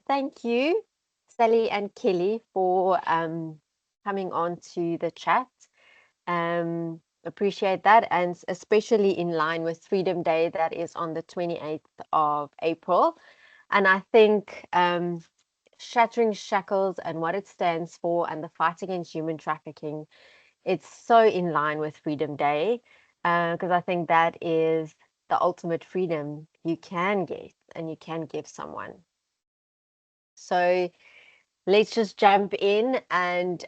Thank you, Sally and Kelly, for coming on to the chat. Appreciate that, and especially in line with Freedom Day, that is on the 28th of April. And I think Shattering Shackles and what it stands for and the fight against human trafficking, it's so in line with Freedom Day, because I think that is the ultimate freedom you can get and you can give someone. So let's just jump in and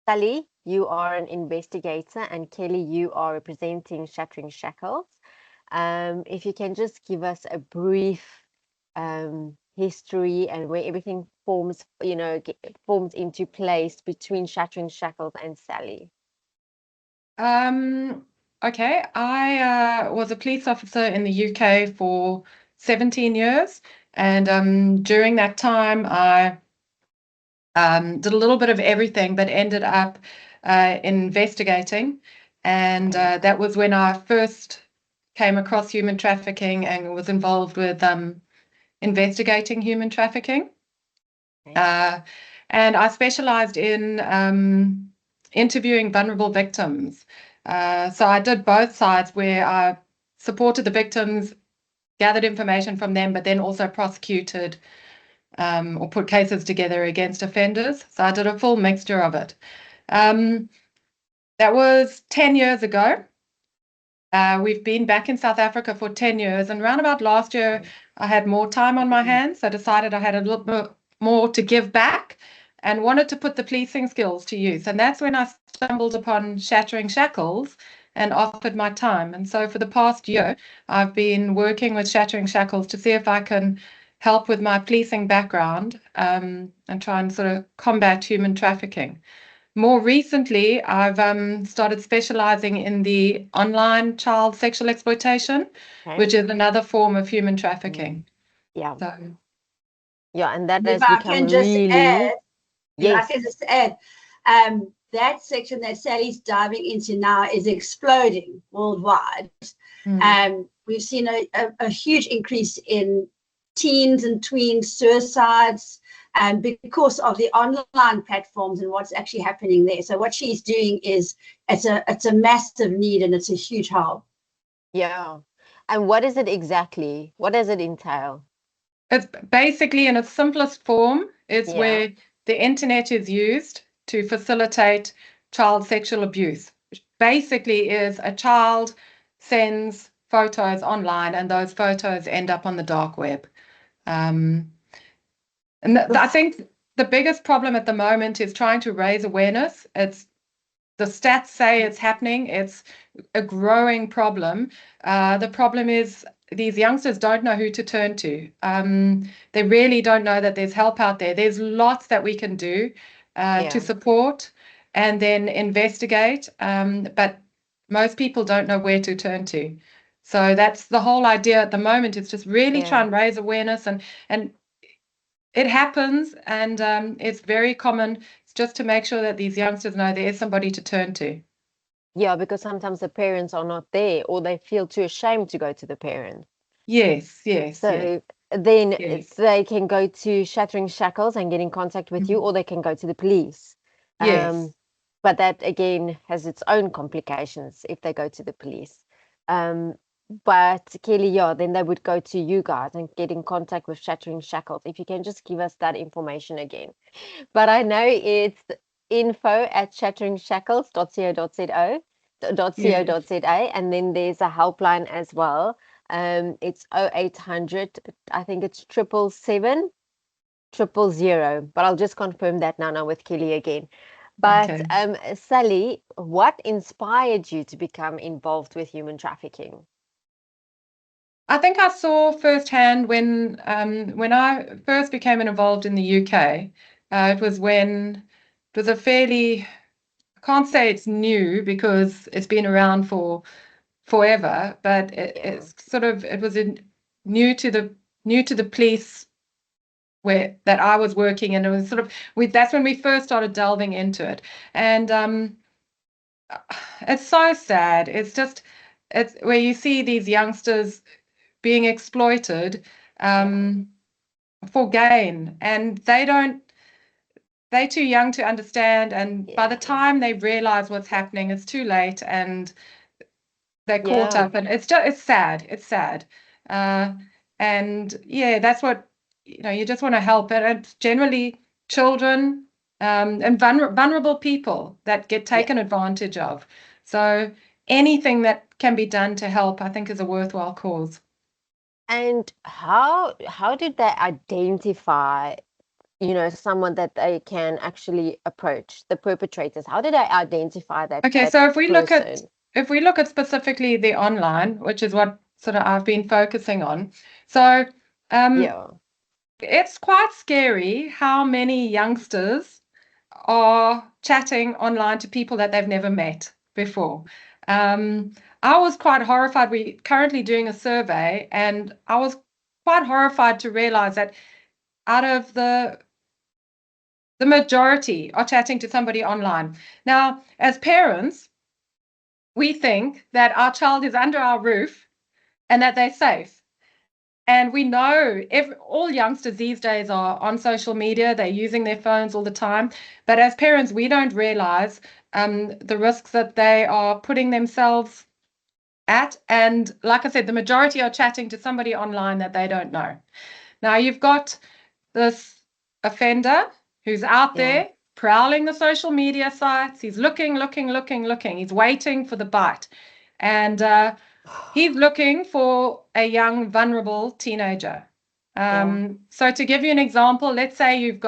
Sally, you are an investigator, and Kelly, you are representing Shattering Shackles. If you can just give us a brief history and where everything forms, forms into place between Shattering Shackles and Sally. Um, okay, I was a police officer in the UK for 17 years, and during that time, I did a little bit of everything, but ended up investigating, and that was when I first came across human trafficking and was involved with investigating human trafficking. Okay. Uh, and I specialized in interviewing vulnerable victims. So I did both sides where I supported the victims, gathered information from them, but then also prosecuted or put cases together against offenders. So I did a full mixture of it. Um, that was 10 years ago. We've been back in South Africa for 10 years, and round about last year, I had more time on my hands. So I decided I had a little bit more to give back and wanted to put the policing skills to use. And that's when I stumbled upon Shattering Shackles and offered my time. And so for the past year, I've been working with Shattering Shackles to see if I can help with my policing background and try and sort of combat human trafficking. More recently, I've started specializing in the online child sexual exploitation, Okay. which is another form of human Mm. trafficking. Yeah. So, Yeah, and that If has I become can just really, add, if I yes. can just add, that section that Sally's diving into now is exploding worldwide. mm, We've seen a huge increase in teens and tweens suicides because of the online platforms and what's actually happening there. So what she's doing is it's a massive need and it's a huge help. Yeah. And what is it exactly? What does it entail? it's basically in its simplest form, it's Yeah. where the internet is used to facilitate child sexual abuse. Which basically is a child sends photos online and those photos end up on the dark web. Um, And I think the biggest problem at the moment is trying to raise awareness. It's the stats say it's happening. It's a growing problem. The problem is these youngsters don't know who to turn to. They really don't know that there's help out there. There's lots that we can do to Yeah. support and then investigate, but most people don't know where to turn to. So that's the whole idea at the moment. Is just really try Yeah. and raise awareness and it happens, and it's very common. It's just to make sure that these youngsters know there is somebody to turn to. Yeah, because sometimes the parents are not there or they feel too ashamed to go to the parents. Yes, yes, yes, So then yes, they can go to Shattering Shackles and get in contact with you, mhm, or they can go to the police. yes, Um, but that again has its own complications if they go to the police. Um, but Kelly, yeah, then they would go to you guys and get in contact with Shattering Shackles. If you can just give us that information again. But I know it's yes. info@shatteringshackles.co.za, and then there's a helpline as well. It's 0800, I think it's 777 000, but I'll just confirm that now with Kelly again. But Okay. Sally, what inspired you to become involved with human trafficking? I think I saw firsthand when I first became involved in the UK. It was when it was a fairly, I can't say it's new because it's been around for forever, but Yeah, it's sort of it was new to the new to the police where that I was working, and it was sort of that's when we first started delving into it. And it's so sad. It's just it's where you see these youngsters being exploited. yeah, Um, for gain, and they're too young to understand, and by the time they realize what's happening, it's too late, and they're caught up, and it's sad. It's sad. And yeah, that's what, you just want to help. And it's generally children, and vulnerable people that get taken advantage of. So anything that can be done to help, I think, is a worthwhile cause. And how did they identify, someone that they can actually approach, the perpetrators? How did they identify that? Okay, that so if we person? look at specifically the online, which is what sort of I've been focusing on. So it's quite scary how many youngsters are chatting online to people that they've never met before. I was quite horrified. We're currently doing a survey, and I was quite horrified to realize that out of the majority are chatting to somebody online. Now, as parents, we think that our child is under our roof and that they're safe. And we know all youngsters these days are on social media. They're using their phones all the time. But as parents, we don't realize the risks that they are putting themselves at. And like I said, the majority are chatting to somebody online that they don't know. Now, you've got this offender who's out there prowling the social media sites. He's looking. He's waiting for the bite. And he's looking for a young, vulnerable teenager. So to give you an example, let's say,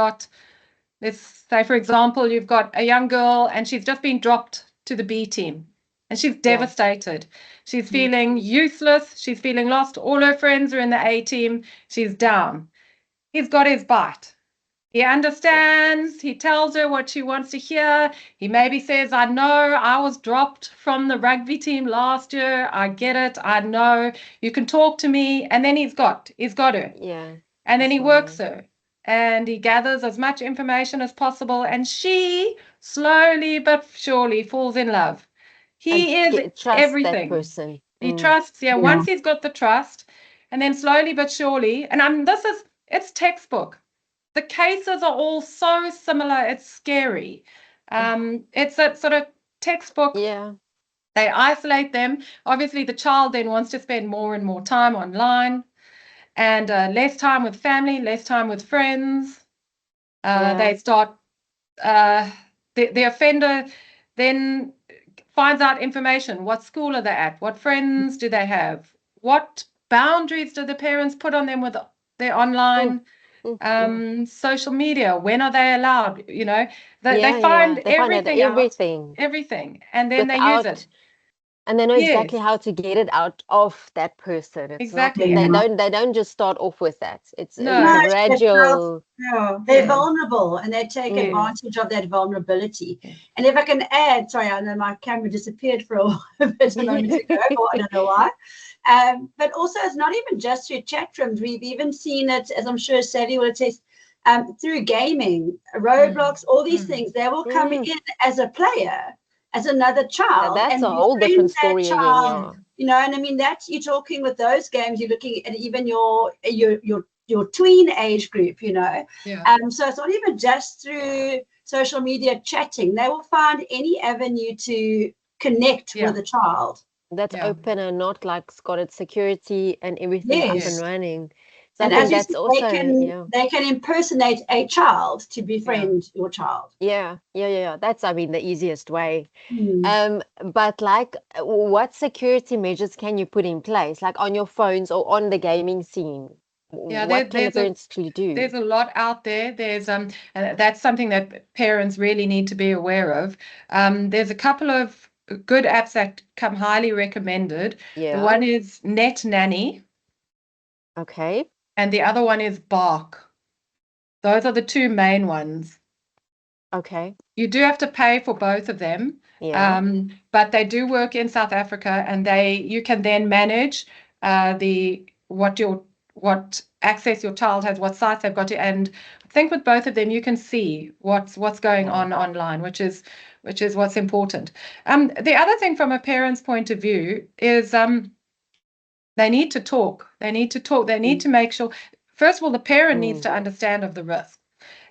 for example, you've got a young girl and she's just been dropped to the B team and she's devastated. She's feeling useless. She's feeling lost. All her friends are in the A team. She's down. He's got his bite. He understands. He tells her what she wants to hear. He maybe says, I know I was dropped from the rugby team last year. I get it. I know. You can talk to me. And then he's got her. Yeah. And then he works her. And he gathers as much information as possible. And she slowly but surely falls in love. He is everything. That person. He trusts. Once he's got the trust. And then slowly but surely. And it's textbook. The cases are all so similar. It's scary. It's that sort of textbook. Yeah. They isolate them. Obviously, the child then wants to spend more and more time online, and less time with family, less time with friends. They start. The offender then finds out information. What school are they at? What friends do they have? What boundaries do the parents put on them with their online? Social media, when are they allowed? They find everything, and then they use it, and they know exactly how to get it out of that person. It's exactly. They don't just start off with that. It's a gradual. They're vulnerable, and they take advantage of that vulnerability. And if I can add, sorry, I know my camera disappeared for a bit a moment ago. I don't know why. But also, it's not even just through chat rooms. We've even seen it, as I'm sure Sally will attest, through gaming, Roblox, all these things. They will come in as a player, as another child. That's a whole different story again. And I mean, that's, you're talking with those games, you're looking at even your tween age group, So it's not even just through social media chatting. They will find any avenue to connect with a child. That's open and not like it's got its security and everything up and running. So and I think that's also they can impersonate a child to befriend your child. Yeah. That's, I mean, the easiest way. But like, what security measures can you put in place, like on your phones or on the gaming scene? What can the parents actually do? There's a lot out there. There's and that's something that parents really need to be aware of. There's a couple of good apps that come highly recommended. The one is Net Nanny. Okay. And the other one is Bark. Those are the two main ones. Okay. You do have to pay for both of them. But they do work in South Africa, and you can then manage what access your child has, what sites they've got to, and I think with both of them you can see what's going on online, which is what's important. The other thing from a parent's point of view is they need to talk. They need to make sure. first of all, the parent needs Mm. to understand of the risk.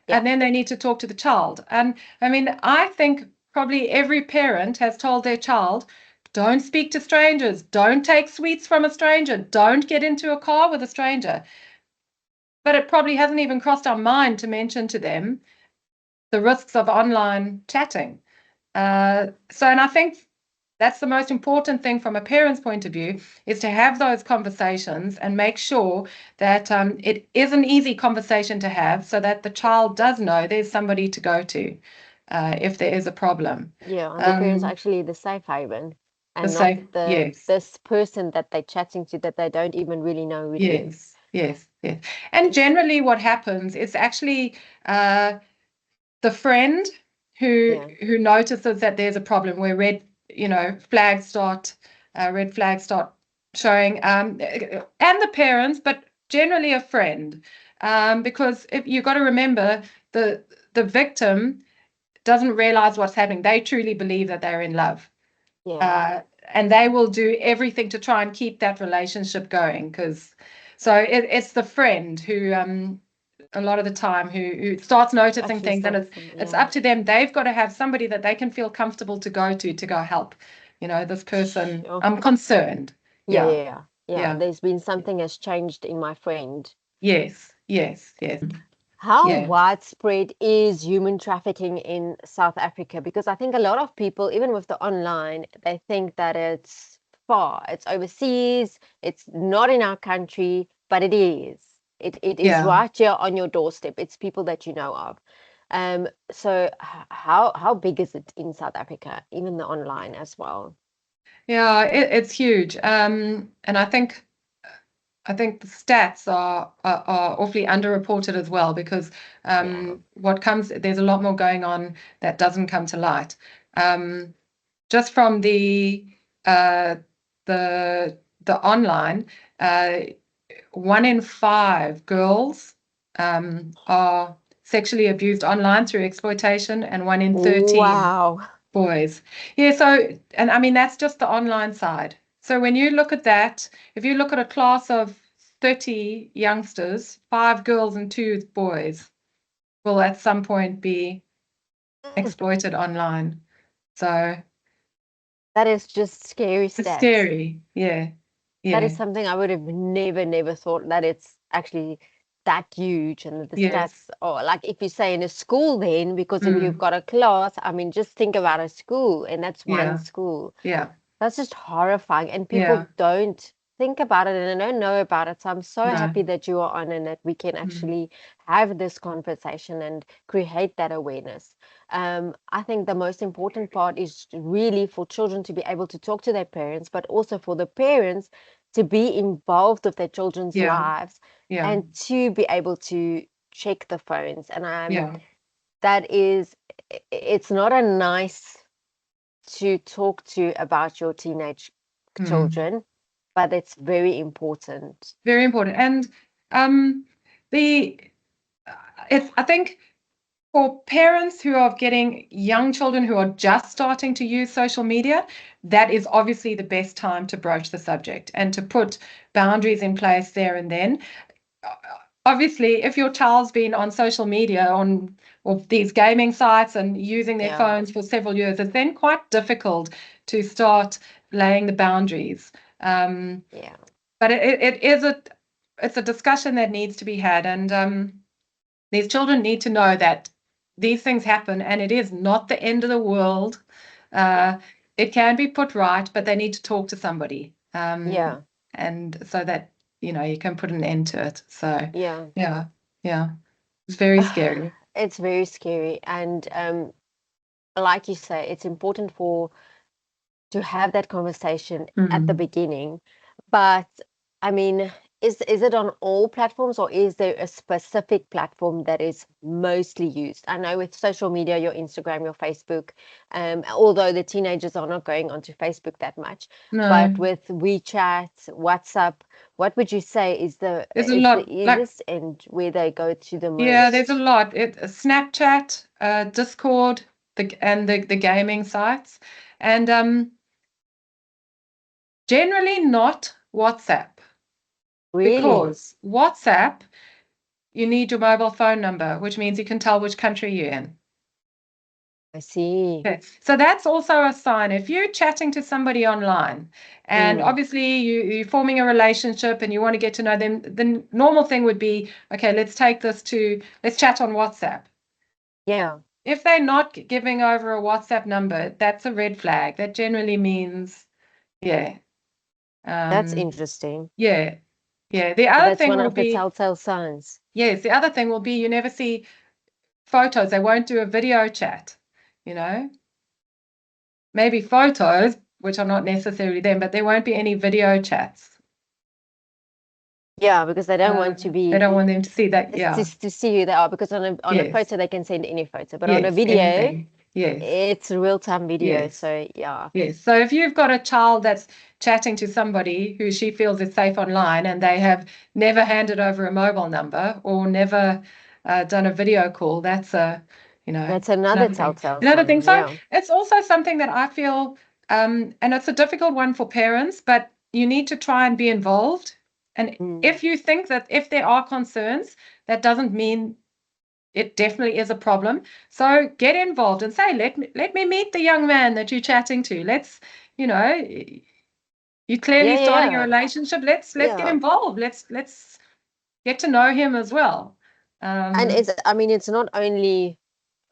Yeah. And then they need to talk to the child. And I mean, I think probably every parent has told their child, don't speak to strangers, don't take sweets from a stranger, don't get into a car with a stranger. But it probably hasn't even crossed our mind to mention to them the risks of online chatting. And I think that's the most important thing from a parent's point of view, is to have those conversations and make sure that it is an easy conversation to have, so that the child does know there's somebody to go to if there is a problem. Yeah, and the parents are actually the safe haven, The and not safe, yes, this person that they're chatting to that they don't even really know who it is. yes. And generally what happens is actually the friend who Yeah. notices that there's a problem, where red flags start showing, and the parents, but generally a friend, because if you've got to remember, the victim doesn't realize what's happening. They truly believe that they're in love, Yeah. and they will do everything to try and keep that relationship going. So it's the friend who a lot of the time who starts noticing Actually things, and starts it's yeah. up to them. They've got to have somebody that they can feel comfortable to go help. This person, Sure. I'm concerned. Yeah. Yeah. There's been something has changed in my friend. Yes. How Yeah. widespread is human trafficking in South Africa? Because I think a lot of people, even with the online, they think that it's far, it's overseas, it's not in our country, but it is. It is Yeah. right here on your doorstep. It's people that you know of. So how big is it in South Africa, even the online as well? Yeah, it's huge. And I think the stats are awfully underreported as well, because Yeah. there's a lot more going on that doesn't come to light. Just from uh, the online, 1 in 5 girls are sexually abused online through exploitation, and 1 in 13 Wow. boys. Yeah, so, and I mean, that's just the online side. So when you look at that, if you look at a class of 30 youngsters, 5 girls and 2 boys will at some point be exploited online. So That is just scary it's stats. scary. Yeah. That is Yeah. something I would have never thought that it's actually that huge and that the Yes. stats are like if you say in a school then because then you've Mm. got a class. I mean, just think about a school and that's one Yeah. school. Yeah. That's just horrifying and Yeah. people don't think about it and they don't know about it. So I'm so No. happy that you are on and that we can Mm. actually have this conversation and create that awareness. I think the most important part is really for children to be able to talk to their parents, but also for the parents to be involved with their children's Yeah. lives Yeah. and to be able to check the phones. And Yeah. that is, it's not a nice to talk to about your teenage Mm. children, but it's very important. Very important. And the I think for parents who are getting young children who are just starting to use social media, that is obviously the best time to broach the subject and to put boundaries in place there and then. Obviously, if your child's been on social media or these gaming sites and using their Yeah, phones for several years, it's then quite difficult to start laying the boundaries. yeah, But it's a discussion that needs to be had, and these children need to know that these things happen, and it is not the end of the world. yeah, It can be put right, but they need to talk to somebody, yeah, and so that you can put an end to it. So yeah. yeah, yeah, it's very scary. It's very scary. And like you say, it's important for to have that conversation at the Mm. beginning. But I mean, is it on all platforms or is there a specific platform that is mostly used? I know with social media, your Instagram, your Facebook, although the teenagers are not going onto Facebook that much, but No, with WeChat, WhatsApp, what would you say is there's a the lot. Like, easiest and where they go to the yeah, there's a most? lot. Snapchat, Discord, the gaming sites, and generally not WhatsApp, Really? because WhatsApp you need your mobile phone number, which means you can tell which country you're in. I see. Okay. So that's also a sign. If you're chatting to somebody online and obviously you're forming a relationship and you want to get to know them, the normal thing would be, okay, let's chat on WhatsApp. Yeah. If they're not giving over a WhatsApp number, that's a red flag. That generally means, yeah. That's interesting. Yeah. Yeah. The other That's thing one will of the be, telltale signs. yes, the other thing will be you never see photos. They won't do a video chat, you know. Maybe photos, which are not necessarily them, but there won't be any video chats. Yeah, because they don't want to They be don't want them to see that. just Yeah. to see who they are. Because on a Yes. photo they can send any photo, but on a Yes. video Anything. Yes. it's real-time video. Yes. So yeah. Yes. So if you've got a child that's chatting to somebody who she feels is safe online and they have never handed over a mobile number or never done a video call, that's That's another another thing. telltale Another thing. sign. So Yeah. it's also something that I feel, and it's a difficult one for parents, but you need to try and be involved. And if you think that if there are concerns, that doesn't mean it definitely is a problem. So get involved and say, let me meet the young man that you're chatting to. Let's, you're clearly starting a Yeah. relationship. Let's get Yeah. involved. Let's get to know him as well. And it's not only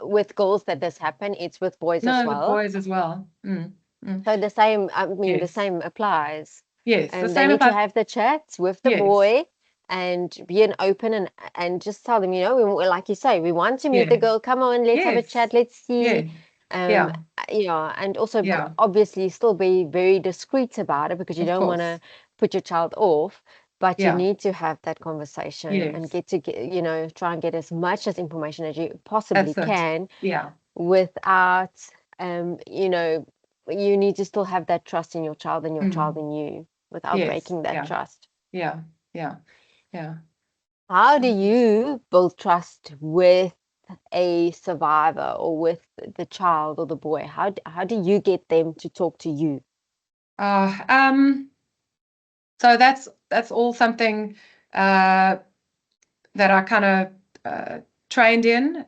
with girls that this happen, it's with boys as No, with well. boys as well. So the same, the Yes. same applies. Yes, the They same need to applies. have the chats with the Yes. boy and be an open and just tell them, like you say, we want to meet the Yeah. girl. Come on, let's have a Yes. chat. Let's see. Yeah. And also Yeah. obviously still be very discreet about it because you Of don't want to course. put your child off, but you Yeah. need to have that conversation and Yes. try and get as much as information as you possibly That's it. can Yeah. without, you need to still have that trust in your child and your child in you without Yes. breaking that Yeah. trust. Yeah. Yeah. Yeah. How do you build trust with a survivor or with the child or the boy? How do you get them to talk to you? So that's all something that I kind of trained in.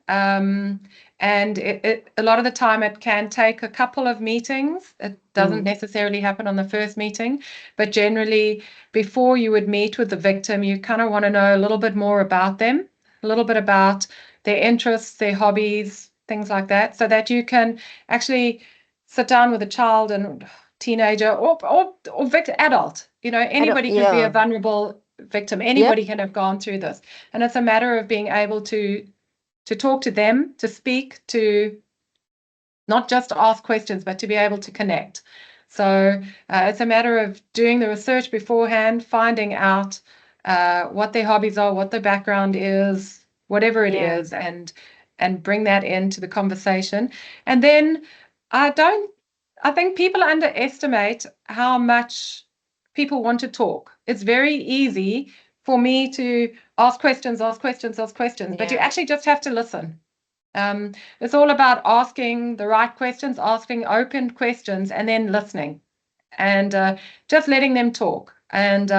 And a lot of the time it can take a couple of meetings. It doesn't necessarily happen on the first meeting, but generally before you would meet with the victim, you kind of want to know a little bit more about them, a little bit about their interests, their hobbies, things like that, so that you can actually sit down with a child and teenager or adult. Anybody can be a vulnerable victim. Anybody can have gone through this. And it's a matter of being able to talk to them, to speak, to not just ask questions, but to be able to connect. So it's a matter of doing the research beforehand, finding out what their hobbies are, what their background is, whatever it is, and bring that into the conversation. And then I think people underestimate how much people want to talk. It's very easy for me to ask questions, but you actually just have to listen. It's all about asking the right questions, asking open questions, and then listening and just letting them talk. And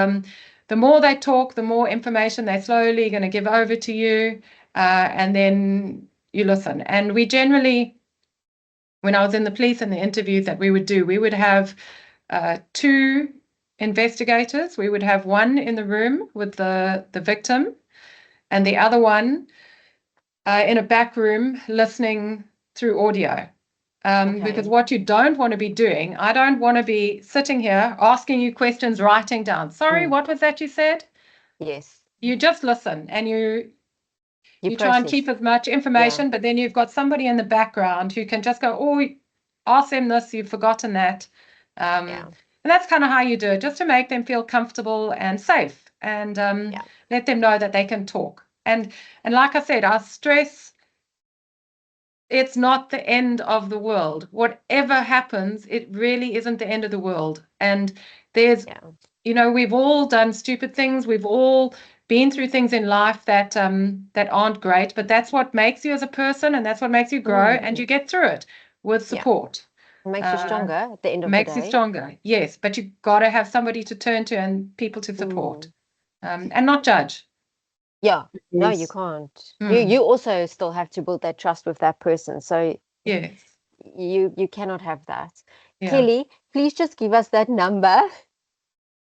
the more they talk, the more information they're slowly going to give over to you, and then you listen. And we generally, when I was in the police and the interviews that we would do, we would have two investigators. We would have one in the room with the victim and the other one in a back room listening through audio. Because what you don't want to be doing, I don't want to be sitting here asking you questions, writing down. Sorry, what was that you said? Yes. You just listen and you try and keep process. as much information, but then you've got somebody in the background who can just go, oh, ask them this, you've forgotten that. And that's kind of how you do it, just to make them feel comfortable and safe and let them know that they can talk. And like I said, I stress it's not the end of the world. Whatever happens, it really isn't the end of the world. And there's, we've all done stupid things. We've all been through things in life that aren't great, but that's what makes you as a person, and that's what makes you grow, and you get through it with support. It makes you stronger at the end of the day. Makes you stronger, yes, but you've got to have somebody to turn to and people to support, and not judge. Yeah. No, you Yes. can't. Mm. You also still have to build that trust with that person. So Yes. you cannot have that. Yeah. Kelly, please just give us that number.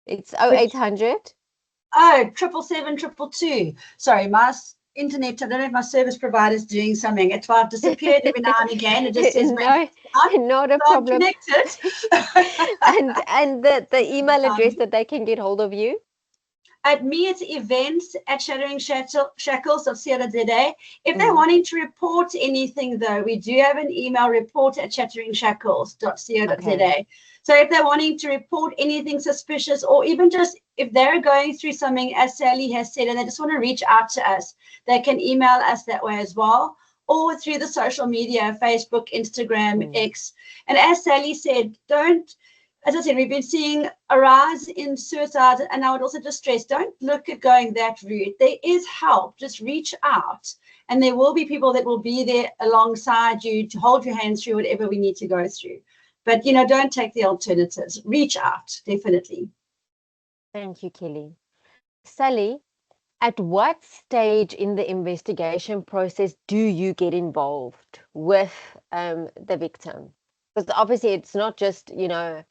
It's Which 0800. 777 222. Sorry, internet. I don't know if my service provider is doing something. It's why I've disappeared every now and again. It just says No, not a so I'm problem. connected. And the email address that they can get hold of you? At me, it's events at shatteringShackles.co.za. If they're Mm. wanting to report anything, though, we do have an email, report at shatteringshackles.co.za. Okay. So if they're wanting to report anything suspicious, or even just if they're going through something, as Sally has said, and they just want to reach out to us, they can email us that way as well, or through the social media, Facebook, Instagram, X. And as Sally said, as I said, we've been seeing a rise in suicide, and I would also just stress, don't look at going that route. There is help. Just reach out, and there will be people that will be there alongside you to hold your hands through whatever we need to go through. But, don't take the alternatives. Reach out, definitely. Thank you, Kelly. Sally, at what stage in the investigation process do you get involved with the victim? Because obviously it's not just, hello,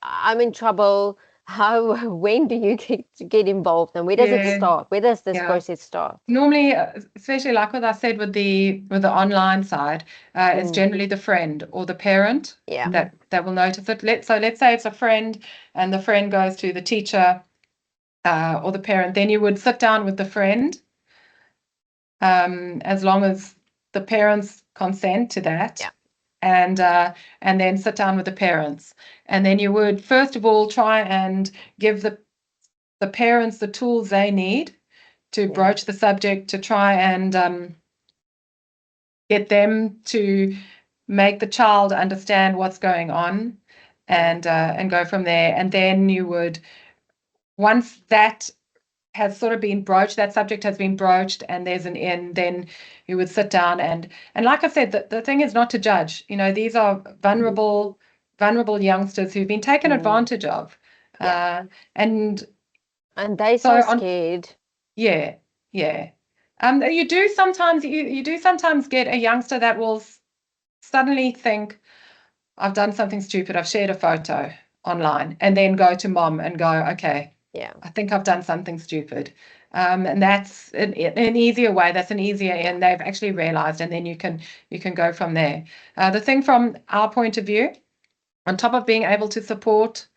I'm in trouble. When do you get involved, and where does it Yeah. start? Where does this Yeah. process start? Normally, especially like what I said with the online side, it's generally the friend or the parent Yeah. that will notice it. Let's say it's a friend, and the friend goes to the teacher or the parent. Then you would sit down with the friend, as long as the parents consent to that. Yeah. And then sit down with the parents, and then you would first of all try and give the parents the tools they need to broach the subject, to try and get them to make the child understand what's going on, and go from there. And then you would, once that has sort of been broached, that subject has been broached, and there's an end, then you would sit down and like I said, the thing is not to judge. These are vulnerable youngsters who've been taken advantage of. And they so scared. Yeah. You do sometimes get a youngster that will suddenly think, I've done something stupid, I've shared a photo online, and then go to mom and go, okay, I think I've done something stupid. And that's an easier way. That's an easier end. They've actually realized, and then you can go from there. The thing from our point of view, on top of being able to support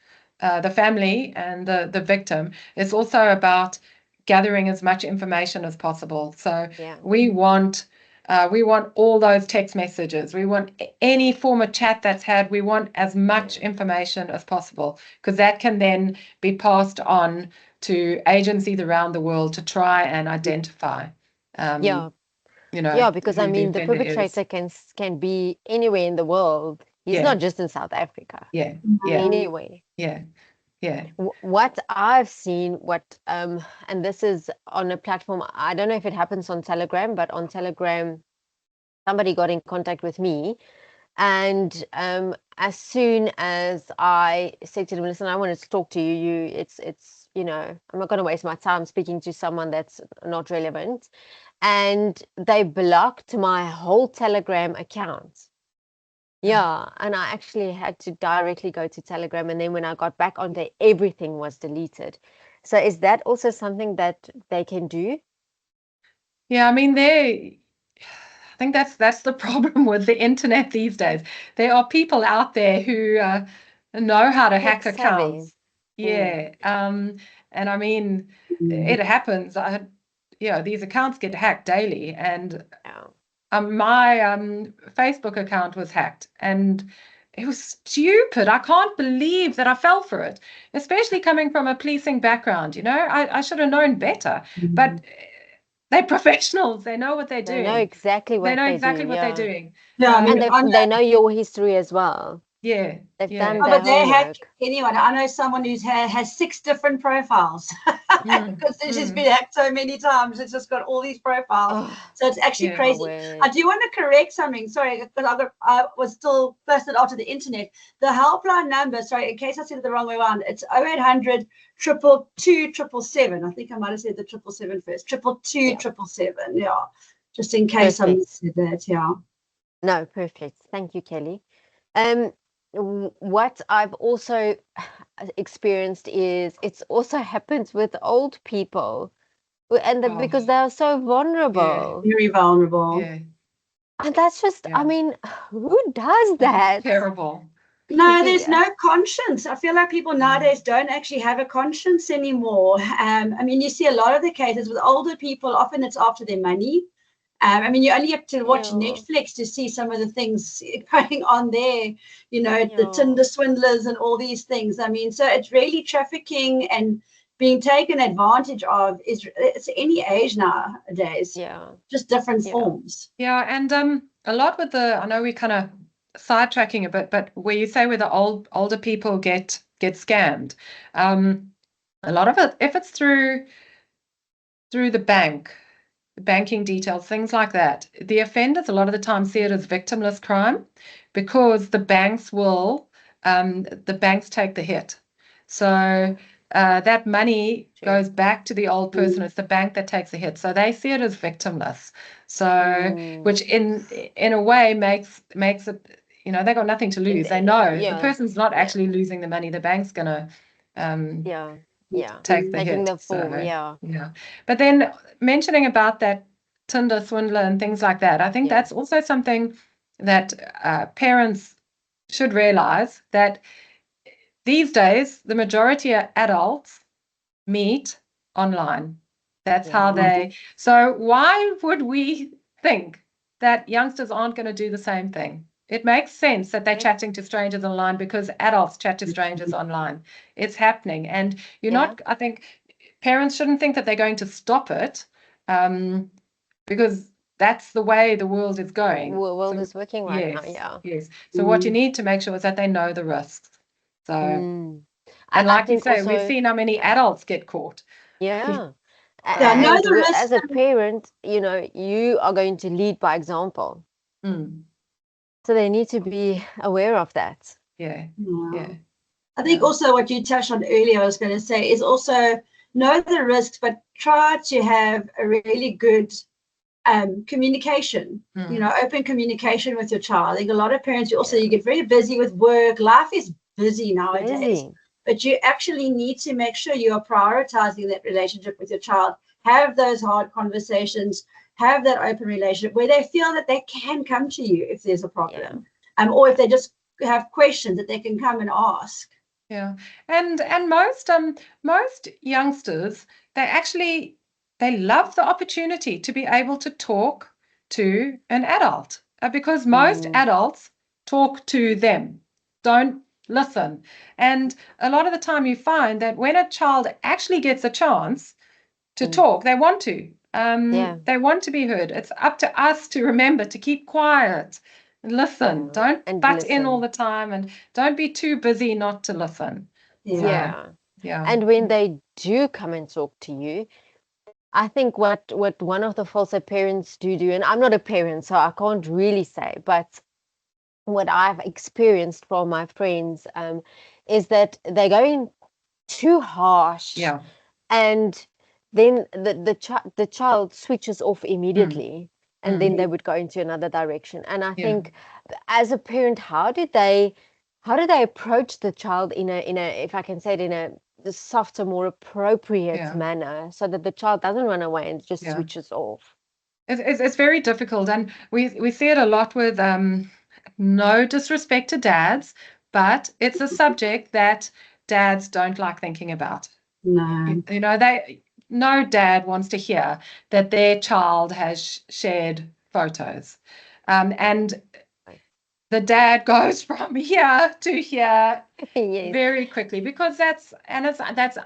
the family and the victim, it's also about gathering as much information as possible. So we want all those text messages. We want any form of chat that's had. We want as much information as possible, because that can then be passed on to agencies around the world to try and identify. Because I mean, the perpetrator can be anywhere in the world. He's not just in South Africa. Anywhere. What I've seen, and this is on a platform, I don't know if it happens on Telegram, but on Telegram, somebody got in contact with me, and as soon as I said to them, listen, I wanted to talk to you, it's I'm not going to waste my time speaking to someone that's not relevant. And they blocked my whole Telegram account. Yeah, and I actually had to directly go to Telegram, and then when I got back on there, everything was deleted. So is that also something that they can do? Yeah, I mean, I think that's the problem with the internet these days. There are people out there who know how to hack accounts. And I mean, it happens. These accounts get hacked daily, and my Facebook account was hacked, and it was stupid. I can't believe that I fell for it, especially coming from a policing background. I should have known better, but they're professionals. They know what they're doing. They know exactly what they're doing. Yeah, and they know your history as well. Yeah, they've done but their they hack homework. anyone. I know someone who has 6 different profiles. because she's been hacked so many times. It's just got all these profiles. Oh, So it's actually Yeah. crazy. word. I do want to correct something. Sorry, because I was still posted after the internet. The helpline number, sorry, in case I said it the wrong way around, it's 0800 222 777. I think I might have said the 777 first. 222 Yeah. 777. Yeah. Just in case I Perfect. said that. Yeah. No, perfect. Thank you, Kelly. What I've also experienced is it's also happens with old people, and Oh, because they are so yeah. vulnerable. Very vulnerable. Yeah. And that's just, I Yeah. mean, who does that? Terrible. No, there's Yeah. no conscience. I feel like people nowadays don't actually have a conscience anymore. I mean, you see a lot of the cases with older people, often it's after their money. I mean, you only have to watch Yeah. Netflix to see some of the things going on there, you know, the Yeah. Tinder swindlers and all these things. I mean, so it's really trafficking and being taken advantage of it's any age nowadays, Yeah. just different Yeah. forms. Yeah, and a lot with the, I know we kind of sidetracking a bit, but where you say where the older people get scammed, a lot of it, if it's through the banking details, things like that, the offenders a lot of the time see it as victimless crime because the banks take the hit. So that money True. goes back to the old person. It's the bank that takes the hit. So they see it as victimless. So which in a way makes it, you know, they got nothing to lose. They know the Yeah. person's not Yeah. actually losing the money. The bank's gonna Yeah. Yeah. take the Taking hit. the fall. So Yeah. yeah. But then mentioning about that Tinder swindler and things like that, I think Yeah. that's also something that parents should realize that these days the majority of adults meet online. That's how Yeah. so why would we think that youngsters aren't going to do the same thing? It makes sense that they're Correct. chatting to strangers online because adults chat to strangers online. It's happening. And Yeah. I think parents shouldn't think that they're going to stop it because that's the way the world is going. World So, is working right now. yes, Yeah. yes. So what you need to make sure is that they know the risks. So, and I like you think say, we've also, seen how many adults get caught. yeah. Yeah, know And the as risk. a parent, you know, you are going to lead by example. Mm. So they need to be aware of that. Yeah, Yeah. yeah. I think also what you touched on earlier, I was going to say, is also know the risks, but try to have a really good communication, you know, open communication with your child. I think a lot of parents, you get very busy with work. Life is busy nowadays, Busy. but you actually need to make sure you are prioritizing that relationship with your child. Have those hard conversations, have that open relationship where they feel that they can come to you if there's a problem, or if they just have questions that they can come and ask. Yeah, and most youngsters they love the opportunity to be able to talk to an adult because most adults talk to them, don't listen. And a lot of the time you find that when a child actually gets a chance to talk, they want to. They want to be heard. It's up to us to remember to keep quiet and listen. Don't And butt in all listen. the time and don't be too busy not to listen. Yeah. Yeah. And when they do come and talk to you, I think what one of the false parents do, and I'm not a parent, so I can't really say, but what I've experienced from my friends is that they're going too harsh, Yeah. and then the child switches off immediately, and then they would go into another direction. And I think as a parent, how do they approach the child in a if I can say it, in a softer, more appropriate manner, so that the child doesn't run away and just switches off? It's very difficult, and we see it a lot with no disrespect to dads, but it's a subject that dads don't like thinking about. No. You know, no dad wants to hear that their child has shared photos. And the dad goes from here to here very quickly because that's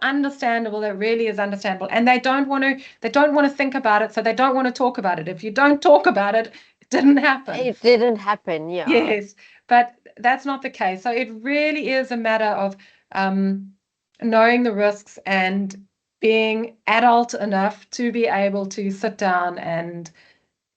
understandable. It really is understandable. And they don't want to think about it, so they don't want to talk about it. If you don't talk about it, it didn't happen. It didn't happen, yeah. Yes, but that's not the case. So it really is a matter of knowing the risks and being adult enough to be able to sit down and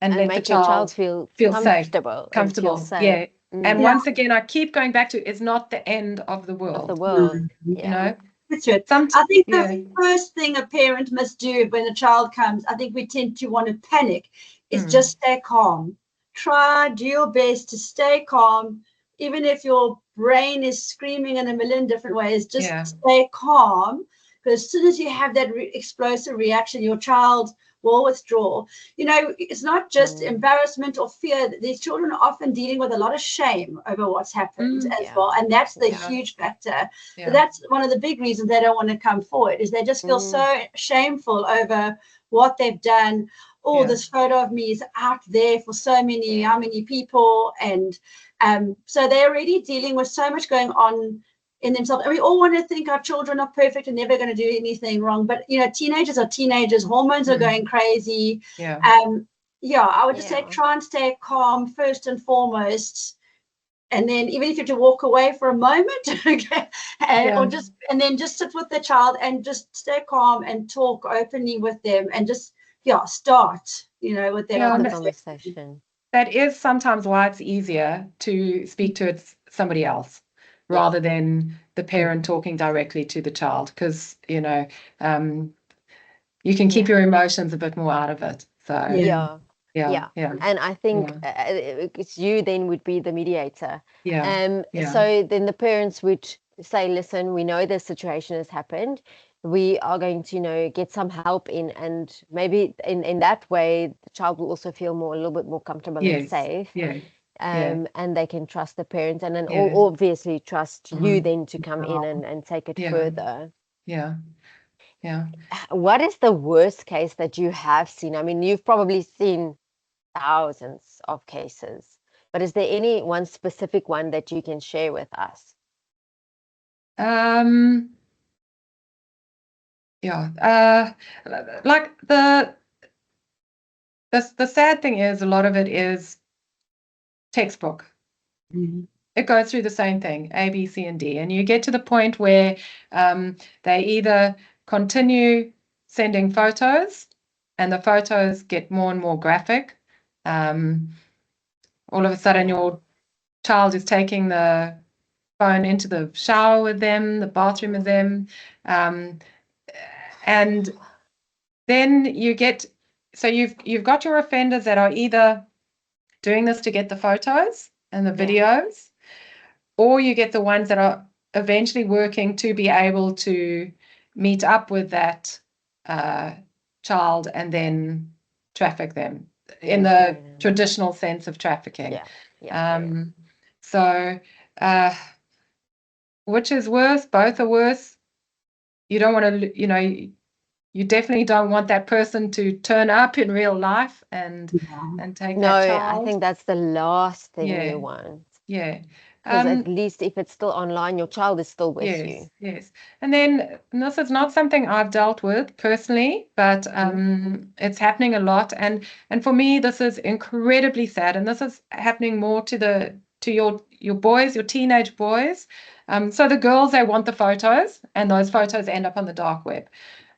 let the make your child child feel safe, comfortable and feel comfortable. safe. Yeah. And Yeah. once again, I keep going back to, it's not the end of the Of world. the world. Mm. You know, That's it. Somet I think yeah, the first thing a parent must do when a child comes, I think we tend to want to panic, is Mm. just stay calm. Try, do your best to stay calm, even if your brain is screaming in a million different ways. Just yeah, stay calm, because as soon as you have that explosive reaction, your child will withdraw. You know, it's not just embarrassment or fear. These children are often dealing with a lot of shame over what's happened as Yeah. well, and that's the Yeah. huge factor. yeah, So that's one of the big reasons they don't want to come forward, is they just feel so shameful over what they've done. Oh, Yeah. this photo of me is out there for so many, how many people? And so they're already dealing with so much going on in themselves. And we all want to think our children are perfect and never going to do anything wrong. But, you know, teenagers are teenagers. Hormones are going crazy. yeah, Yeah, I would just say try and stay calm first and foremost. And then even if you have to walk away for a moment, okay, or just, and then just sit with the child and just stay calm and talk openly with them and just, start, you know, with that Yeah, The conversation. conversation. that is sometimes why it's easier to speak to somebody else rather than the parent talking directly to the child, because you know, you can keep your emotions a bit more out of it. So Yeah. yeah, yeah, And I think yeah, it's you then would be the mediator. yeah, So then the parents would say, listen, we know this situation has happened. We are going to, you know, get some help in, and maybe in that way, the child will also feel a little bit more comfortable and yes, safe. yeah, yeah, And they can trust the parents, and then yeah, obviously trust you then to come in and take it yeah, further. yeah, yeah. What is the worst case that you have seen? I mean, you've probably seen thousands of cases, but is there any one specific one that you can share with us? Yeah, like the sad thing is a lot of it is textbook. It goes through the same thing, A, B, C, and D. And you get to the point where they either continue sending photos and the photos get more and more graphic. All of a sudden, your child is taking the phone into the shower with them, the bathroom with them. And then you get, so you've got your offenders that are either doing this to get the photos and the videos, or you get the ones that are eventually working to be able to meet up with that child and then traffic them in the traditional sense of trafficking. So, which is worse? Both are worse. You don't want to, you know, you definitely don't want that person to turn up in real life and take No, that I child. think that's the last thing you want. Yeah. Because at least if it's still online, your child is still with you. Yes. And then this is not something I've dealt with personally, but it's happening a lot. And for me, this is incredibly sad. And this is happening more to your boys, your teenage boys. So the girls, they want the photos, and those photos end up on the dark web.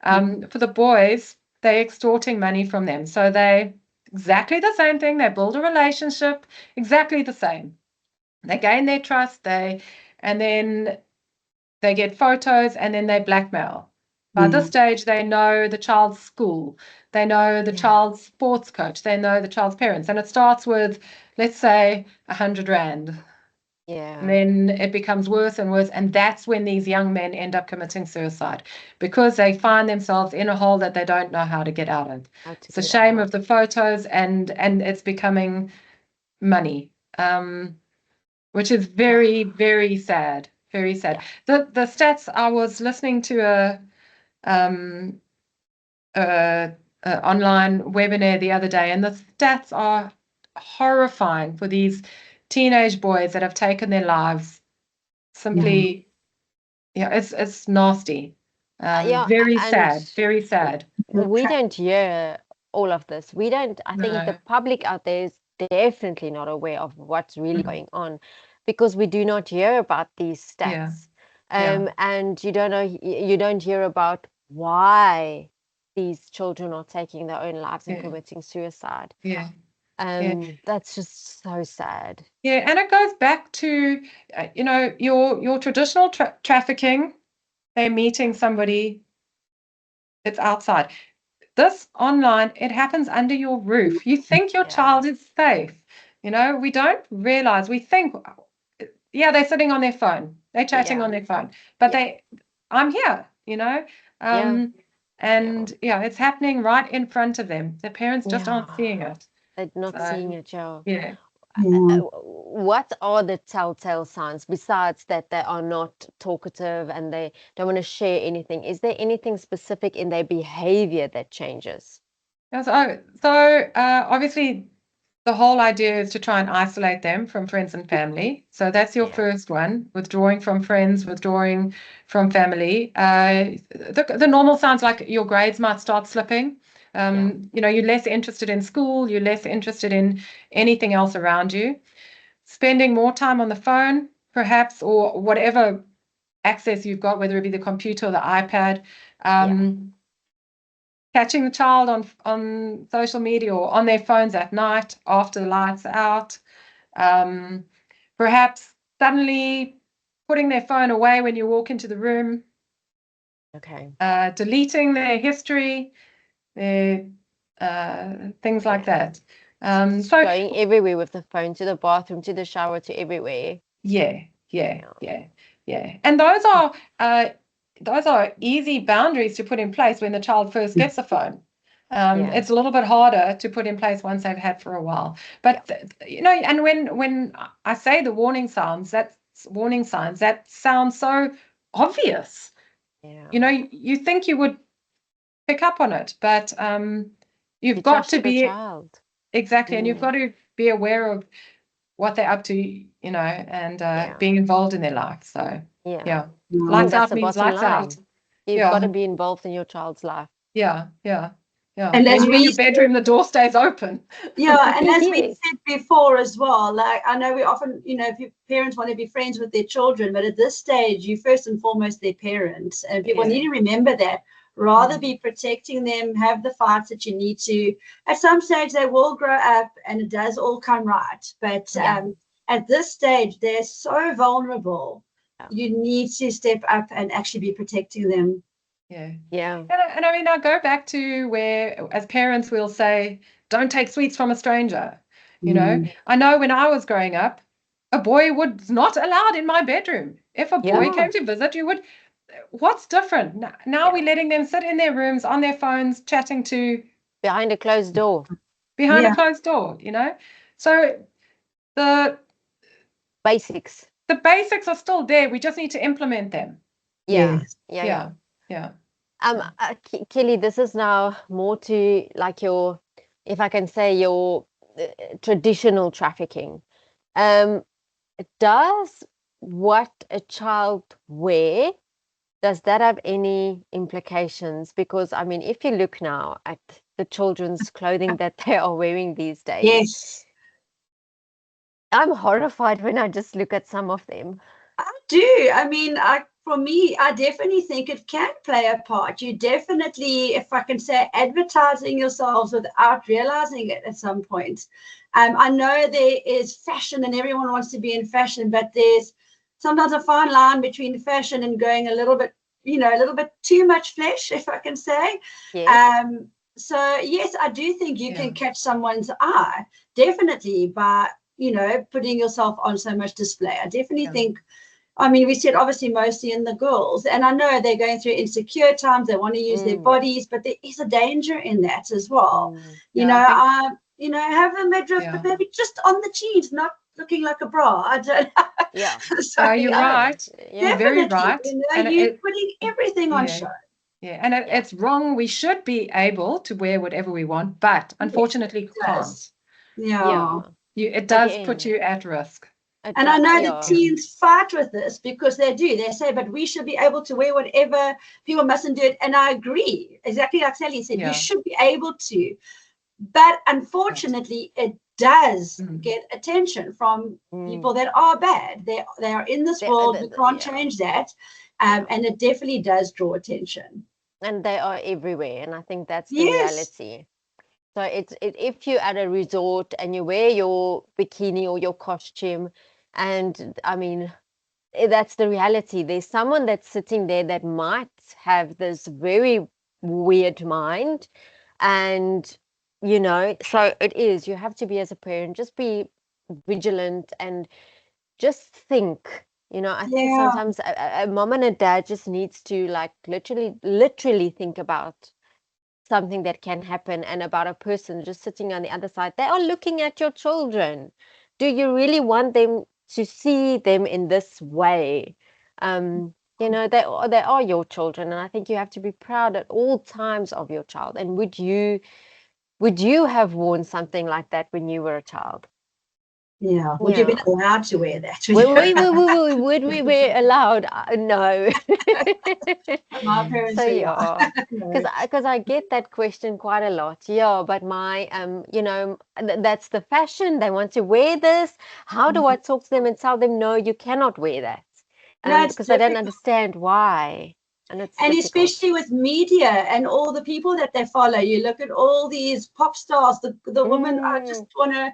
For the boys, they're extorting money from them. So they exactly the same thing. They build a relationship, exactly the same. They gain their trust, and then they get photos, and then they blackmail. By this stage, they know the child's school, they know the child's sports coach, they know the child's parents, and it starts with, let's say, 100 Rand. And then it becomes worse and worse, and that's when these young men end up committing suicide, because they find themselves in a hole that they don't know how to get out of. It's a shame of the photos, and it's becoming money. Which is very, very sad. Very sad. The stats, I was listening to a online webinar the other day, and the stats are horrifying for these teenage boys that have taken their lives. Simply, it's nasty. Very sad. Very sad. We don't hear all of this. We don't, I think the No. public out there is definitely not aware of what's really going on, because we do not hear about these stats. And you don't know, you don't hear about why these children are taking their own lives and Yeah. committing suicide. Yeah. Yeah. That's just so sad. Yeah, and it goes back to your traditional trafficking. They're meeting somebody. It's outside. This online, it happens under your roof. You think your Yeah. child is safe. We don't realize. We think, yeah, they're sitting on their phone. They're chatting Yeah. on their phone. But Yeah. I'm here. Yeah. And it's happening right in front of them. The parents just aren't Yeah. seeing it. They're not So, seeing it, Joe. yeah. Yeah. What are the telltale signs besides that they are not talkative and they don't want to share anything? Is there anything specific in their behavior that changes? Yeah, so obviously the whole idea is to try and isolate them from friends and family. So that's your Yeah. first one, withdrawing from friends, withdrawing from family. The normal sounds like your grades might start slipping. You're less interested in school, you're less interested in anything else around you. Spending more time on the phone, perhaps, or whatever access you've got, whether it be the computer or the iPad. Yeah. Catching the child on social media or on their phones at night after the lights are out. Perhaps suddenly putting their phone away when you walk into the room. Okay. Deleting their history, their things like that. So Going everywhere with the phone, to the bathroom, to the shower, to everywhere. yeah. And those are easy boundaries to put in place when the child first gets a phone. It's a little bit harder to put in place once they've had for a while. But and when I say the warning signs, that sounds so obvious. You think you would pick up on it, but you've got to be child. exactly, and you've got to be aware of what they're up to, and being involved in their life. So Yeah. lights out That's the means bottom lights line. out. You've got to be involved in your child's life. Yeah. And When as you're in we your bedroom, the door stays open. Yeah, and as we Yes. said before as well, like I know we often, if your parents want to be friends with their children, but at this stage, you first and foremost their parents, and people need to remember that. Rather be protecting them, have the fights that you need to. At some stage, they will grow up, and it does all come right. But at this stage, they're so vulnerable. You need to step up and actually be protecting them. Yeah. And I mean, I go back to where, as parents, we'll say, don't take sweets from a stranger. I know when I was growing up, a boy was not allowed in my bedroom. If a boy came to visit, you would. What's different? Now we're letting them sit in their rooms on their phones, chatting to behind a closed door. behind a closed door, So the Basics. basics are still there. We just need to implement them. Yeah. Yeah. Kelly, this is now more to like your, if I can say, your traditional trafficking. Does what a child wear, does that have any implications? Because I mean, if you look now at the children's clothing that they are wearing these days, Yes, I'm horrified when I just look at some of them. I do. I mean, for me, I definitely think it can play a part. You definitely, if I can say, advertising yourselves without realizing it at some point. I know there is fashion and everyone wants to be in fashion, but there's sometimes a fine line between fashion and going a little bit, a little bit too much flesh, if I can say. Yes. So yes, I do think you can catch someone's eye, definitely, by, putting yourself on so much display. I definitely think, I mean, we said obviously mostly in the girls, and I know they're going through insecure times. They want to use their bodies, but there is a danger in that as well. Have a midriff, but maybe just on the jeans, not looking like a bra. I don't know. Yeah. So you're right. You're very right. You're putting everything on show. Yeah, and it's wrong. We should be able to wear whatever we want, but unfortunately can't. It does put you at risk. And I know the teens fight with this because they do. They say, but we should be able to wear whatever. People mustn't do it. And I agree. Exactly like Sally said, you should be able to. But unfortunately, it does get attention from people that are bad. They are in this world. We can't change that. And it definitely does draw attention. And they are everywhere, and I think that's the Yes. reality. So if you're at a resort and you wear your bikini or your costume, and I mean, that's the reality. There's someone that's sitting there that might have this very weird mind, and so it is. You have to be, as a parent, just be vigilant and just think. I think Yeah. sometimes a mom and a dad just needs to, like, literally think about something that can happen, and about a person just sitting on the other side. They are looking at your children. Do you really want them to see them in this way? They are your children, and I think you have to be proud at all times of your child. And would you have worn something like that when you were a child? Yeah. Would you have Yeah. been allowed to wear that? Would we be allowed? No. My parents So were, yeah. yeah, No. because I get that question quite a lot. Yeah, but my that's the fashion. They want to wear this. How do I talk to them and tell them, no, you cannot wear that? No, it's Because I don't difficult. understand why, and it's And difficult. especially with media and all the people that they follow. You look at all these pop stars, the women, I just Mm, want to,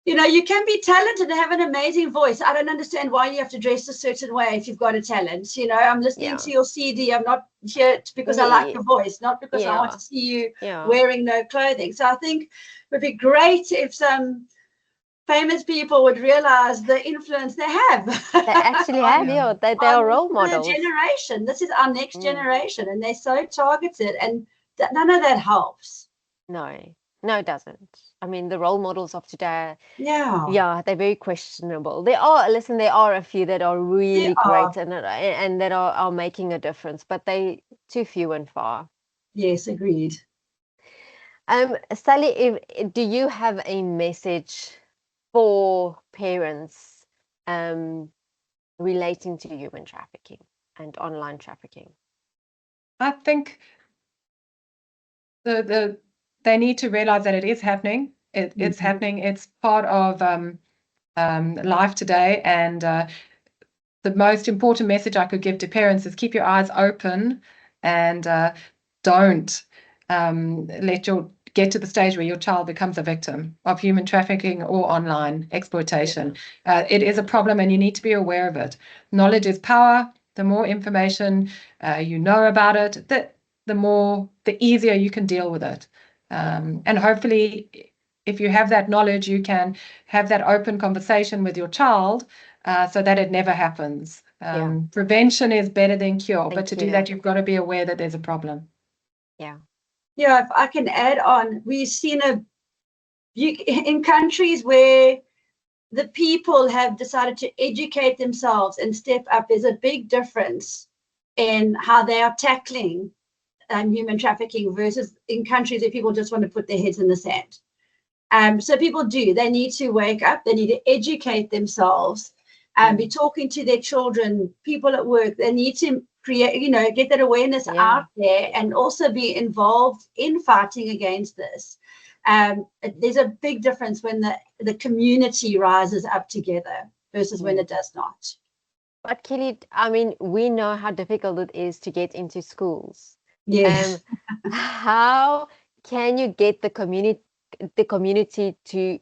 you can be talented and have an amazing voice. I don't understand why you have to dress a certain way if you've got a talent. I'm listening to yeah, your CD. I'm not here because I like yeah, your voice, not because I want yeah, to see you yeah. wearing no clothing. So I think it would be great if some famous people would realize the influence they have They actually have, on, Yeah. yeah. They on are role the models. generation. This is our next Mm, generation, and they're so targeted, and none of that helps. no, no, it doesn't. I mean, the role models of today. Yeah, Yeah, they're very questionable. There are a few that are they really are. great, and that are making a difference, but they too few and far. Yes, agreed. Sally, do you have a message for parents um, relating to human trafficking and online trafficking? I think they need to realize that it is happening. It's Mhm. happening. It's part of life today. And the most important message I could give to parents is keep your eyes open, and don't let your get to the stage where your child becomes a victim of human trafficking or online exploitation. It is a problem, and you need to be aware of it. Knowledge is power. The more information you know about it, the easier you can deal with it. And hopefully, if you have that knowledge, you can have that open conversation with your child so that it never happens. Yeah, Prevention is better than cure, but to thank do that, you. you've got to be aware that there's a problem. Yeah, Yeah, if I can add on, we've seen in countries where the people have decided to educate themselves and step up, there's a big difference in how they are tackling human trafficking versus in countries where people just want to put their heads in the sand. So people they need to wake up, they need to educate themselves and be talking to their children, people at work. They need to create, get that awareness yeah, out there and also be involved in fighting against this. There's a big difference when the community rises up together versus when mm. it does not. But Kelly, I mean, we know how difficult it is to get into schools. Yes. Um, how can you get the community to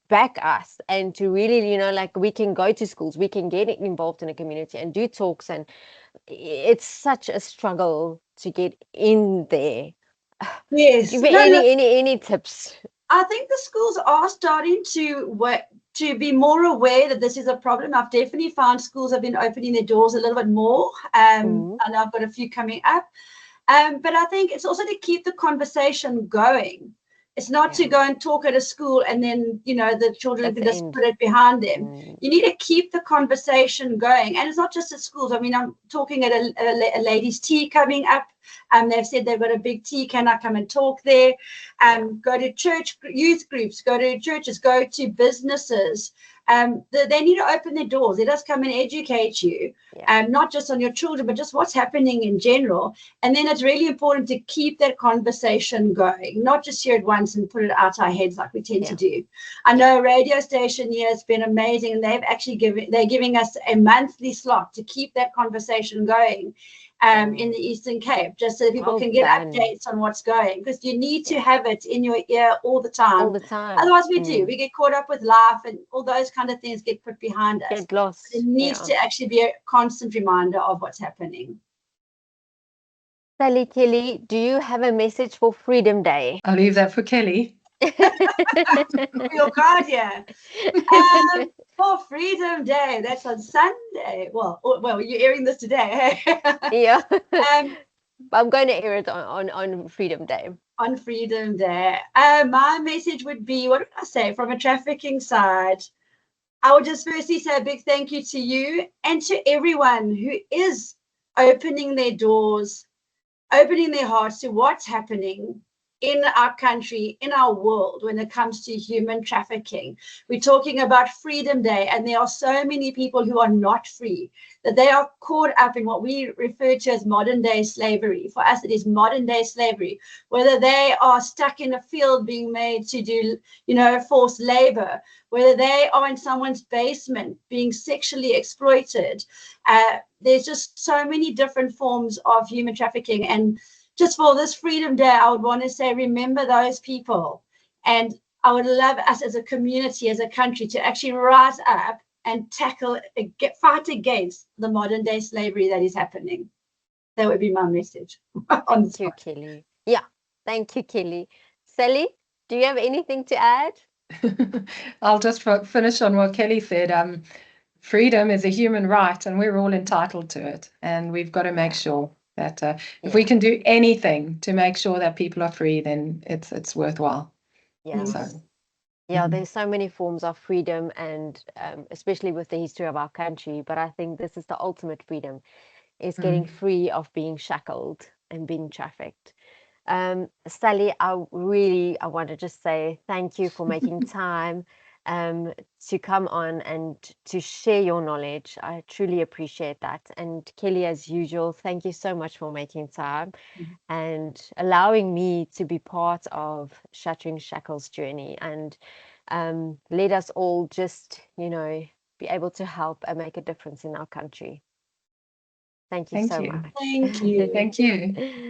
back us, and to really, like, we can go to schools, we can get involved in a community and do talks, and it's such a struggle to get in there. Yes. Give me No, look, any tips? I think the schools are starting to be more aware that this is a problem. I've definitely found schools have been opening their doors a little bit more, Mm, and I've got a few coming up. But I think it's also to keep the conversation going. It's not to yeah, go and talk at a school and then, the children that's can the just end. put it behind them. Mm, You need to keep the conversation going. And it's not just at schools. I mean, I'm talking at a ladies' tea coming up. They've said they've got a big tea. Can I come and talk there? yeah, Go to church youth groups, go to churches, go to businesses. They need to open their doors. Let us come and educate you, yeah, not just on your children, but just what's happening in general. And then it's really important to keep that conversation going, not just hear it once and put it out our heads like we tend to yeah, do. I yeah. know a radio station here has been amazing, and they're giving us a monthly slot to keep that conversation going. in the Eastern Cape, just so that people Well can get done. updates on what's going, because you need to Yeah. have it in your ear all the time. All the time. Otherwise, we get caught up with life, and all those kind of things get put behind us. Get lost. It needs to actually be a constant reminder of what's happening. Sally, Kelly, do you have a message for Freedom Day? I'll leave that for Kelly. Your card here. For Freedom Day, that's on Sunday. Well, you're airing this today. Yeah. um, I'm going to air it on Freedom Day. On Freedom Day. My message would be, what would I say, from a trafficking side? I would just firstly say a big thank you to you and to everyone who is opening their doors, opening their hearts to what's happening in our country, in our world, when it comes to human trafficking. We're talking about Freedom Day, and there are so many people who are not free, that they are caught up in what we refer to as modern day slavery. For us, it is modern day slavery, whether they are stuck in a field being made to do, forced labor, whether they are in someone's basement being sexually exploited. There's just so many different forms of human trafficking. And just for this Freedom Day, I would want to say, remember those people. And I would love us as a community, as a country, to actually rise up and fight against the modern day slavery that is happening. That would be my message. Thank you, Kelly. Yeah, thank you, Kelly. Sally, do you have anything to add? I'll just finish on what Kelly said. Freedom is a human right, and we're all entitled to it. And we've got to make sure that if we can do anything to make sure that people are free, then it's worthwhile. Yeah. So, yeah, there's so many forms of freedom, and especially with the history of our country. But I think this is the ultimate freedom, is getting free of being shackled and being trafficked. Sally, I want to just say thank you for making time to come on and to share your knowledge. I truly appreciate that. And Kelly, as usual, thank you so much for making time and allowing me to be part of Shattering Shackles journey, and let us all just, be able to help and make a difference in our country. Thank you so much. Thank you. Thank you.